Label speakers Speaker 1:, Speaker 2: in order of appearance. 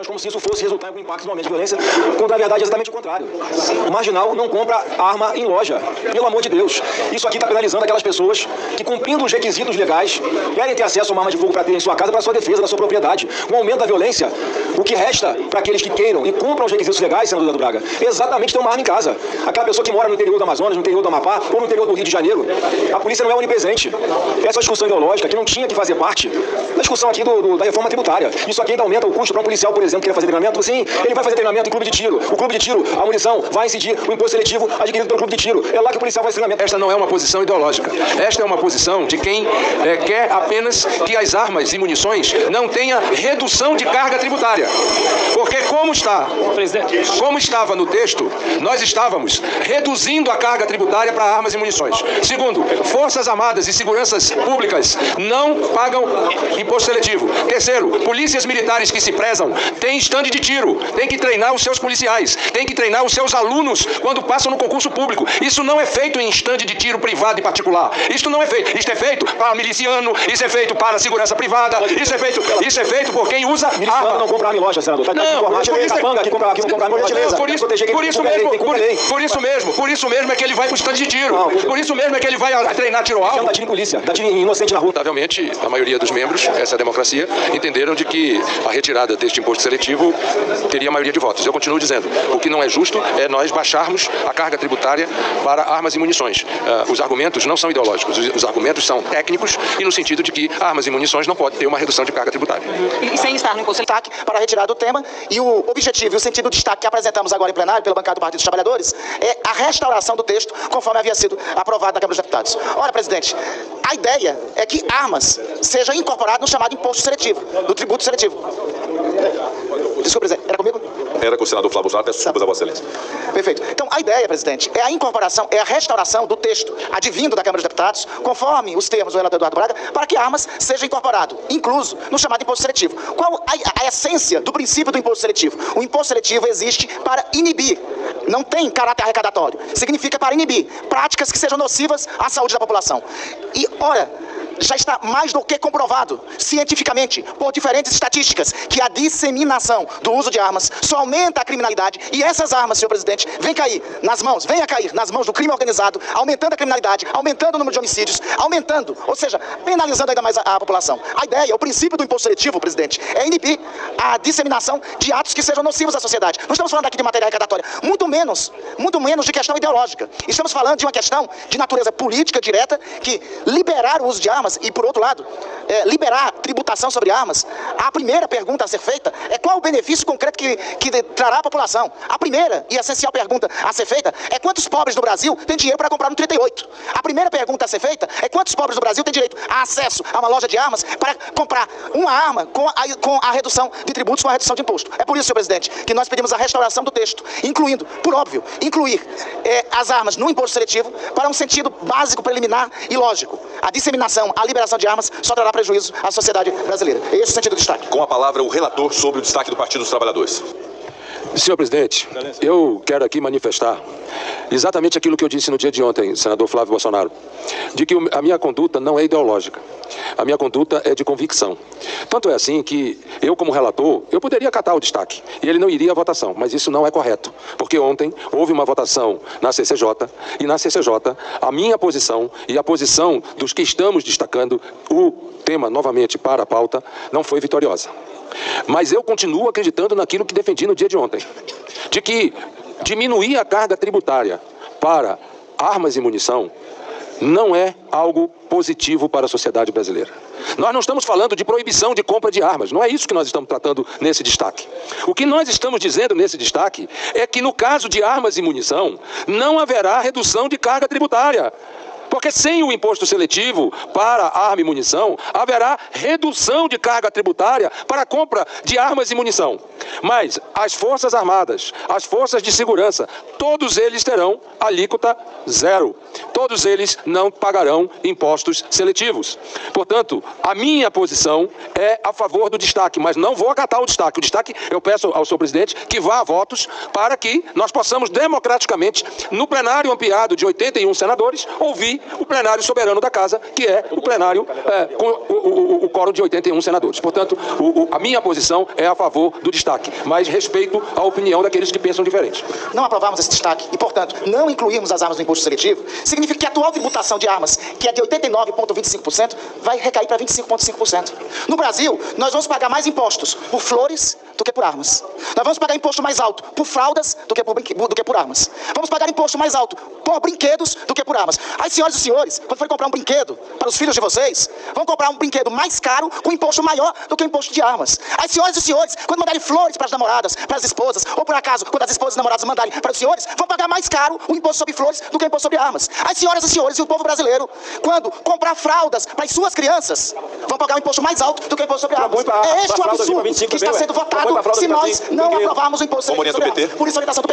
Speaker 1: Como se isso fosse resultar em algum impacto no aumento de violência, quando na verdade é exatamente o contrário. O marginal não compra arma em loja, pelo amor de Deus. Isso aqui está penalizando aquelas pessoas que, cumprindo os requisitos legais, querem ter acesso a uma arma de fogo para ter em sua casa, para sua defesa, da sua propriedade. Com o aumento da violência, o que resta para aqueles que queiram e cumpram os requisitos legais, senador Braga, é exatamente ter uma arma em casa. Aquela pessoa que mora no interior do Amazonas, no interior do Amapá ou no interior do Rio de Janeiro, a polícia não é onipresente. Essa discussão ideológica que não tinha que fazer parte da discussão aqui da reforma tributária. Isso aqui ainda aumenta o custo para um policial, por exemplo, que quer fazer treinamento. Sim, ele vai fazer treinamento em clube de tiro. O clube de tiro, a munição, vai incidir o imposto seletivo adquirido pelo clube de tiro. É lá que o policial faz treinamento.
Speaker 2: Esta não é uma posição ideológica. Esta é uma posição de quem quer apenas que as armas e munições não tenham redução de carga tributária. Porque como estava no texto, nós estávamos reduzindo a carga tributária para armas e munições. Segundo, Forças Armadas e Seguranças Públicas não pagam imposto seletivo. Terceiro, polícias militares que se prezam têm estande de tiro, tem que treinar os seus policiais, tem que treinar os seus alunos quando passam no concurso público. Isso não é feito em estande de tiro privado e particular. Isso não é feito. Isso é feito para miliciano, isso é feito para segurança privada, isso é feito por quem usa arma.
Speaker 1: Não compra arma em loja, senador.
Speaker 2: Por isso mesmo é que ele vai para o estande de tiro. Por isso mesmo é que ele vai treinar tiro alvo.
Speaker 1: Dá tiro em polícia, dá tiro inocente na rua.
Speaker 2: Lamentavelmente, a maioria dos membros, essa é a democracia, entenderam de que a retirada deste imposto seletivo teria a maioria de votos. Eu continuo dizendo, o que não é justo é nós baixarmos a carga tributária para armas e munições. Os argumentos não são ideológicos, os argumentos são técnicos e no sentido de que armas e munições não podem ter uma redução de carga tributária.
Speaker 3: E sem estar no imposto destaque para retirar do tema, e o objetivo e o sentido do destaque que apresentamos agora em plenário pela bancada do Partido dos Trabalhadores é a restauração do texto conforme havia sido aprovado na Câmara dos Deputados. Ora, presidente, a ideia é que armas seja incorporado no chamado imposto seletivo, do tributo seletivo. Desculpa, presidente, era comigo?
Speaker 4: Era com o senador Flávio Zara, peço desculpas a Vossa Excelência.
Speaker 3: Perfeito. Então, a ideia, presidente, é a incorporação, é a restauração do texto advindo da Câmara dos Deputados, conforme os termos do relator Eduardo Braga, para que armas seja incorporado, incluso no chamado imposto seletivo. Qual a essência do princípio do imposto seletivo? O imposto seletivo existe para inibir, não tem caráter arrecadatório, significa para inibir práticas que sejam nocivas à saúde da população. E, ora, já está mais do que comprovado, cientificamente, por diferentes estatísticas, que a disseminação do uso de armas só aumenta a criminalidade, e essas armas, senhor presidente, venha cair nas mãos do crime organizado, aumentando a criminalidade, aumentando o número de homicídios, aumentando, ou seja, penalizando ainda mais a população. A ideia, o princípio do imposto seletivo, presidente, é inibir a disseminação de atos que sejam nocivos à sociedade. Não estamos falando aqui de matéria arrecadatória, muito menos de questão ideológica. Estamos falando de uma questão de natureza política direta, que liberar o uso de armas e, por outro lado, liberar tributação sobre armas, a primeira pergunta a ser feita é qual o benefício concreto que trará à população. A primeira e essencial pergunta a ser feita é quantos pobres do Brasil têm dinheiro para comprar no 38. A primeira pergunta a ser feita é quantos pobres do Brasil têm direito a acesso a uma loja de armas para comprar uma arma com a redução de tributos, com a redução de imposto. É por isso, senhor presidente, que nós pedimos a restauração do texto, incluindo, por óbvio, incluir as armas no imposto seletivo para um sentido básico, preliminar e lógico. A disseminação, a liberação de armas só trará prejuízo à sociedade brasileira. Esse é o sentido do destaque.
Speaker 4: Com a palavra, o relator sobre o destaque do Partido dos Trabalhadores.
Speaker 2: Senhor presidente, eu quero aqui manifestar exatamente aquilo que eu disse no dia de ontem, senador Flávio Bolsonaro, de que a minha conduta não é ideológica, a minha conduta é de convicção. Tanto é assim que eu, como relator, eu poderia acatar o destaque e ele não iria à votação, mas isso não é correto, porque ontem houve uma votação na CCJ e na CCJ a minha posição e a posição dos que estamos destacando o tema novamente para a pauta não foi vitoriosa. Mas eu continuo acreditando naquilo que defendi no dia de ontem, de que diminuir a carga tributária para armas e munição não é algo positivo para a sociedade brasileira. Nós não estamos falando de proibição de compra de armas, não é isso que nós estamos tratando nesse destaque. O que nós estamos dizendo nesse destaque é que no caso de armas e munição não haverá redução de carga tributária. Porque sem o imposto seletivo para arma e munição, haverá redução de carga tributária para a compra de armas e munição. Mas as Forças Armadas, as Forças de Segurança, todos eles terão alíquota zero. Todos eles não pagarão impostos seletivos. Portanto, a minha posição é a favor do destaque, mas não vou acatar o destaque. O destaque, eu peço ao senhor presidente que vá a votos para que nós possamos democraticamente, no plenário ampliado de 81 senadores, ouvir o plenário soberano da Casa, que é o plenário com o quórum de 81 senadores. Portanto, a minha posição é a favor do destaque, mas respeito a opinião daqueles que pensam diferente.
Speaker 3: Não aprovarmos esse destaque e, portanto, não incluirmos as armas no imposto seletivo, significa que a atual tributação de armas, que é de 89,25%, vai recair para 25,5%. No Brasil, nós vamos pagar mais impostos por flores do que por armas. Nós vamos pagar imposto mais alto por fraldas do que por armas. Vamos pagar imposto mais alto por brinquedos do que por armas. Aí, senhoras e senhores, quando forem comprar um brinquedo para os filhos de vocês, vão comprar um brinquedo mais caro com imposto maior do que o imposto de armas. Aí, senhoras e senhores, quando mandarem flores para as namoradas, para as esposas, ou por acaso, quando as esposas e namoradas mandarem para os senhores, vão pagar mais caro o imposto sobre flores do que o imposto sobre armas. Aí, senhoras e senhores, e o povo brasileiro, quando comprar fraldas para as suas crianças, vão pagar um imposto mais alto do que o imposto sobre armas. É este o absurdo que está sendo votado se nós não aprovarmos o imposto sobre armas. Por isso, a orientação do PT.